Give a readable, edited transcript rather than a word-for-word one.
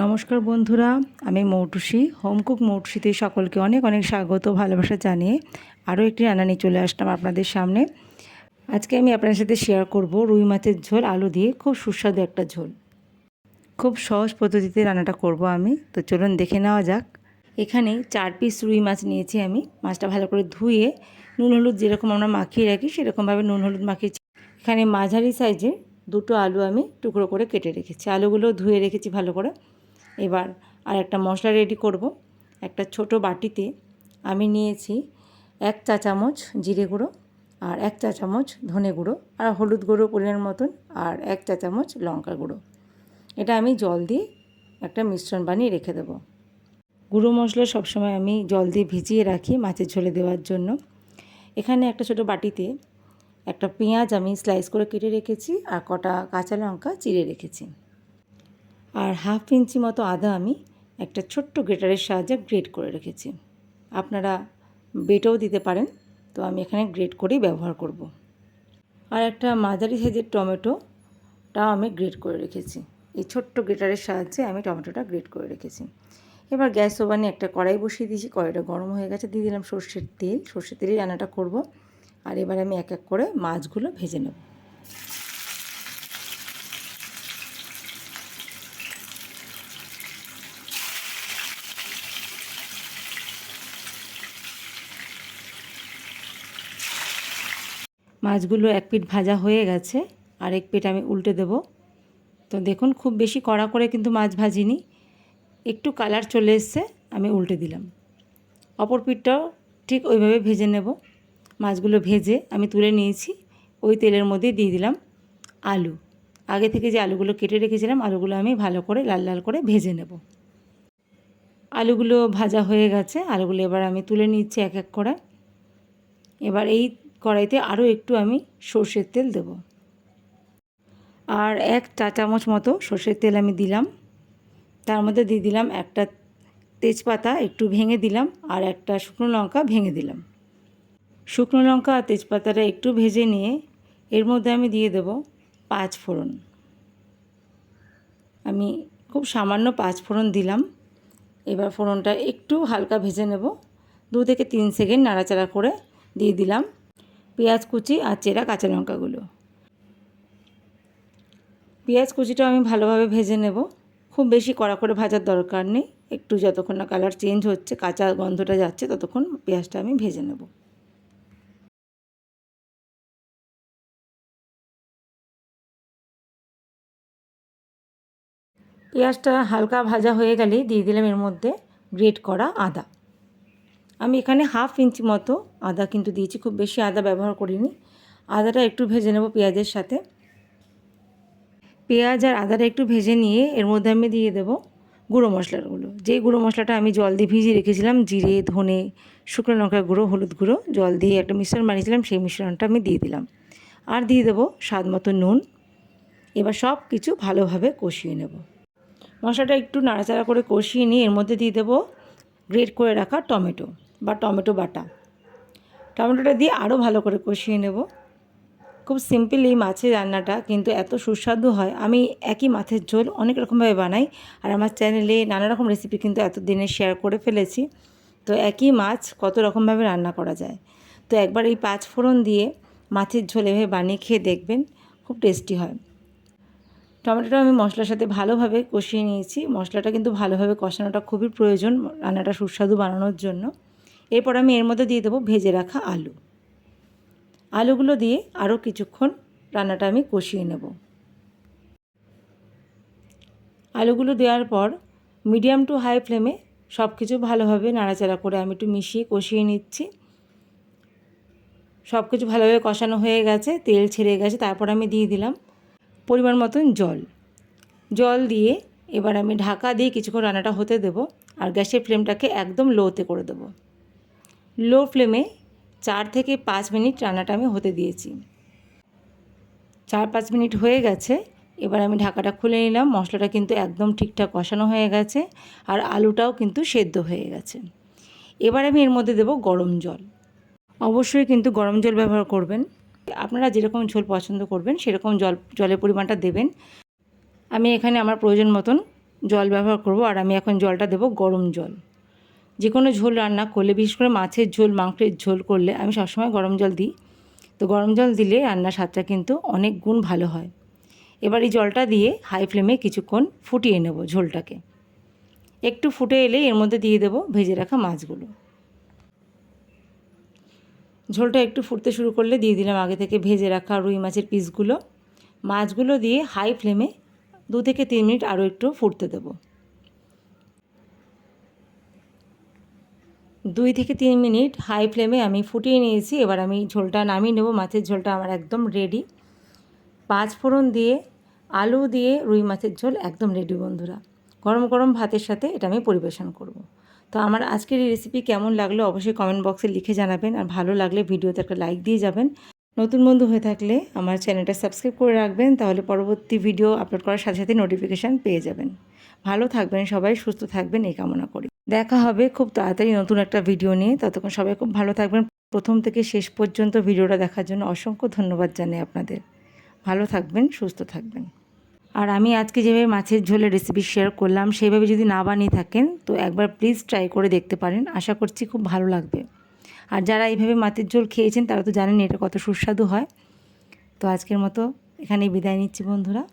নমস্কার বন্ধুরা, আমি মৌটুসি হোমকুক মৌটুসিতে সকলকে অনেক অনেক স্বাগত ভালোবাসা জানিয়ে আরও একটি রান্না নিয়ে চলে আসলাম আপনাদের সামনে। আজকে আমি আপনাদের সাথে শেয়ার করব রুই মাছের ঝোল আলু দিয়ে, খুব সুস্বাদু একটা ঝোল। খুব সহজ পদ্ধতিতে রান্নাটা করব আমি, তো চলুন দেখে নেওয়া যাক। এখানে 4 পিস রুই মাছ নিয়েছি আমি। মাছটা ভালো করে ধুয়ে নুন হলুদ যেরকম আমরা মাখিয়ে রাখি সেরকমভাবে নুন হলুদ মাখিয়েছি। এখানে মাঝারি সাইজের 2টো আলু আমি টুকরো করে কেটে রেখেছি, আলুগুলো ধুয়ে রেখেছি ভালো করে। এবার আর একটা মশলা রেডি করব। একটা ছোট বাটিতে আমি নিয়েছি 1 চা চামচ জিরে গুঁড়ো, আর 1 চা চামচ ধনে গুঁড়ো, আর হলুদ গুঁড়ো পরিমাণ মতন, আর 1 চা চামচ লঙ্কা গুঁড়ো। এটা আমি জল দিয়ে একটা মিশ্রণ বানিয়ে রেখে দেবো। গুঁড়ো মশলা সবসময় আমি জল দিয়ে ভিজিয়ে রাখি মাছের ঝোলে দেওয়ার জন্য। এখানে একটা ছোট বাটিতে একটা পেঁয়াজ আমি স্লাইস করে কেটে রেখেছি, আর কটা কাঁচা লঙ্কা চিড়ে রেখেছি। আর 1/2 ইঞ্চি মতো আদা আমি একটা ছোট্ট গ্রেটারের সাহায্যে গ্রেট করে রেখেছি। আপনারা বেটেও দিতে পারেন, তো আমি এখানে গ্রেট করেই ব্যবহার করব। আর একটা মাঝারি সাইজের টমেটোটাও আমি গ্রেট করে রেখেছি। এই ছোট্ট গ্রেটারের সাহায্যে আমি টমেটোটা গ্রেট করে রেখেছি। এবার গ্যাস ওভেনে একটা কড়াই বসিয়ে দিয়েছি। কড়াইটা গরম হয়ে গেছে, দিয়ে দিলাম সর্ষের তেল। সর্ষের তেলেই রান্নাটা করব। আর এবার আমি এক এক করে মাছগুলো ভেজে নেব। মাছগুলো এক পিঠ ভাজা হয়ে গেছে, আর এক পিঠ আমি উল্টে দেব। তো দেখুন, খুব বেশি কড়া করে কিন্তু মাছ ভাজিনি, একটু কালার চলে এসছে, আমি উল্টে দিলাম। অপর পিঠটাও ঠিক ওইভাবে ভেজে নেব। মাছগুলো ভেজে আমি তুলে নিয়েছি। ওই তেলের মধ্যে দিয়ে দিলাম আলু। আগে থেকে যে আলুগুলো কেটে রেখেছিলাম, আলুগুলো আমি ভালো করে লাল লাল করে ভেজে নেব। আলুগুলো ভাজা হয়ে গেছে, আলুগুলো এবার আমি তুলে নিচ্ছি এক এক করে। এবার এই কড়াইতে আরও একটু আমি সর্ষের তেল দেব, আর 1 চা চামচ মতো সর্ষের তেল আমি দিলাম। তার মধ্যে দিয়ে দিলাম একটা তেজপাতা একটু ভেঙে দিলাম, আর একটা শুকনো লঙ্কা ভেঙে দিলাম। শুকনো লঙ্কা আর তেজপাতাটা একটু ভেজে নিয়ে এর মধ্যে আমি দিয়ে দেব 5 ফোড়ন। আমি খুব সামান্য 5 ফোড়ন দিলাম। এবার ফোড়নটা একটু হালকা ভেজে নেব। 2 থেকে 3 সেকেন্ড নাড়াচাড়া করে দিয়ে দিলাম পেঁয়াজ কুচি আর চেরা কাঁচা লঙ্কাগুলো। পেঁয়াজ কুচিটাও আমি ভালোভাবে ভেজে নেব। খুব বেশি কড়া করে ভাজার দরকার নেই, একটু যতক্ষণ না কালার চেঞ্জ হচ্ছে, কাঁচা গন্ধটা যাচ্ছে, ততক্ষণ পেঁয়াজটা আমি ভেজে নেব। পেঁয়াজটা হালকা ভাজা হয়ে গেলেই দিয়ে দিলাম এর মধ্যে গ্রেট করা আদা। আমি এখানে 1/2 ইঞ্চি মতো আদা কিন্তু দিয়েছি, খুব বেশি আদা ব্যবহার করিনি। আদাটা একটু ভেজে নেব পেঁয়াজের সাথে। পেঁয়াজ আর আদাটা একটু ভেজে নিয়ে এর মধ্যে আমি দিয়ে দেব গুঁড়ো মশলাগুলো। যেই গুঁড়ো মশলাটা আমি জল দিয়ে ভিজিয়ে রেখেছিলাম, জিরে, ধনে, শুকনো লঙ্কার গুঁড়ো, হলুদ গুঁড়ো, জল দিয়ে একটা মিশ্রণ বানিয়েছিলাম, সেই মিশ্রণটা আমি দিয়ে দিলাম। আর দিয়ে দেবো স্বাদ মতো নুন। এবার সব কিছু ভালোভাবে কষিয়ে নেব। মশলাটা একটু নাড়াচাড়া করে কষিয়ে নিয়ে এর মধ্যে দিয়ে দেবো গ্রেট করে রাখা টমেটো বা টমেটো বাটা। টমেটোটা দিয়ে আরও ভালো করে কষিয়ে নেব। খুব সিম্পল এই মাছের রান্নাটা, কিন্তু এত সুস্বাদু হয়। আমি একই মাছের ঝোল অনেক রকমভাবে বানাই, আর আমার চ্যানেলে নানা রকম রেসিপি কিন্তু এতদিনে শেয়ার করে ফেলেছি। তো একই মাছ কত রকমভাবে রান্না করা যায়। তো একবার এই 5 ফোড়ন দিয়ে মাছের ঝোল এভাবে বানিয়ে খেয়ে দেখবেন, খুব টেস্টি হয়। টমেটোটা আমি মশলার সাথে ভালোভাবে কষিয়ে নিয়েছি। মশলাটা কিন্তু ভালোভাবে কষানোটা খুবই প্রয়োজন রান্নাটা সুস্বাদু বানানোর জন্য। এরপর আমি এর মধ্যে দিয়ে দেবো ভেজে রাখা আলু। আলুগুলো দিয়ে আরও কিছুক্ষণ রান্নাটা আমি কষিয়ে নেব। আলুগুলো দেওয়ার পর মিডিয়াম টু হাই ফ্লেমে সব কিছু ভালোভাবে নাড়াচাড়া করে আমি একটু মিশিয়ে কষিয়ে নিচ্ছি। সব কিছু ভালোভাবে কষানো হয়ে গেছে, তেল ছেড়ে গেছে। তারপর আমি দিয়ে দিলাম পরিমাণ মতন জল। জল দিয়ে এবার আমি ঢাকা দিয়ে কিছুক্ষণ রান্নাটা হতে দেব, আর গ্যাসের ফ্লেমটাকে একদম লোতে করে দেব। লো ফ্লেমে 4 থেকে 5 মিনিট রান্নাটা আমি হতে দিয়েছি। 4-5 মিনিট হয়ে গেছে। এবার আমি ঢাকাটা খুলে নিলাম। মশলাটা কিন্তু একদম ঠিকঠাক কষানো হয়ে গেছে, আর আলুটাও কিন্তু সেদ্ধ হয়ে গেছে। এবার আমি এর মধ্যে দেব গরম জল। অবশ্যই কিন্তু গরম জল ব্যবহার করবেন। আপনারা যেরকম ঝোল পছন্দ করবেন সেরকম জলের পরিমাণটা দেবেন। আমি এখানে আমার প্রয়োজন মতন জল ব্যবহার করব। আর আমি এখন জলটা দেব গরম জল। যে কোনো ঝোল রান্না করলে, বিশেষ করে মাছের ঝোল, মাংসের ঝোল করলে আমি সবসময় গরম জল দিই। তো গরম জল দিলে রান্নার স্বাদটা কিন্তু অনেক গুণ ভালো হয়। এবার এই জলটা দিয়ে হাই ফ্লেমে কিছুক্ষণ ফুটিয়ে নেব ঝোলটাকে। একটু ফুটে এলে এর মধ্যে দিয়ে দেব ভেজে রাখা মাছগুলো। ঝোলটা একটু ফুটতে শুরু করলে দিয়ে দিলাম আগে থেকে ভেজে রাখা রুই মাছের পিসগুলো। মাছগুলো দিয়ে হাই ফ্লেমে 2 থেকে 3 মিনিট আরও একটু ফুটতে দেব। 2 থেকে 3 মিনিট হাই ফ্লেমে আমি ফুটিয়ে নিয়েছি। এবার আমি ঝোলটা নামিয়ে নেব। মাছের ঝোলটা আমার একদম রেডি। 5 ফোড়ন দিয়ে আলু দিয়ে রুই মাছের ঝোল একদম রেডি বন্ধুরা। গরম গরম ভাতের সাথে এটা আমি পরিবেশন করব। তো আমার আজকের এই রেসিপি কেমন লাগলো অবশ্যই কমেন্ট বক্সে লিখে জানাবেন। আর ভালো লাগলে ভিডিওতে একটা লাইক দিয়ে যাবেন। নতুন বন্ধু হয়ে থাকলে আমার চ্যানেলটা সাবস্ক্রাইব করে রাখবেন, তাহলে পরবর্তী ভিডিও আপলোড করার সাথে সাথে নোটিফিকেশান পেয়ে যাবেন। ভালো থাকবেন সবাই, সুস্থ থাকবেন এই কামনা করি। দেখা হবে খুব তাড়াতাড়ি নতুন একটা ভিডিও নিয়ে। ততক্ষণ সবাই খুব ভালো থাকবেন। প্রথম থেকে শেষ পর্যন্ত ভিডিওটা দেখার জন্য অসংখ্য ধন্যবাদ জানাই আপনাদের। ভালো থাকবেন, সুস্থ থাকবেন। আর আমি আজকে যেভাবে মাছের ঝোলের রেসিপি শেয়ার করলাম সেইভাবে যদি না বানিয়ে থাকেন তো একবার প্লিজ ট্রাই করে দেখতে পারেন। আশা করছি খুব ভালো লাগবে। আর যারা এইভাবে মাছের ঝোল খেয়েছেন তারা তো জানেন এটা কত সুস্বাদু হয়। তো আজকের মতো এখানেই বিদায় নিচ্ছি বন্ধুরা।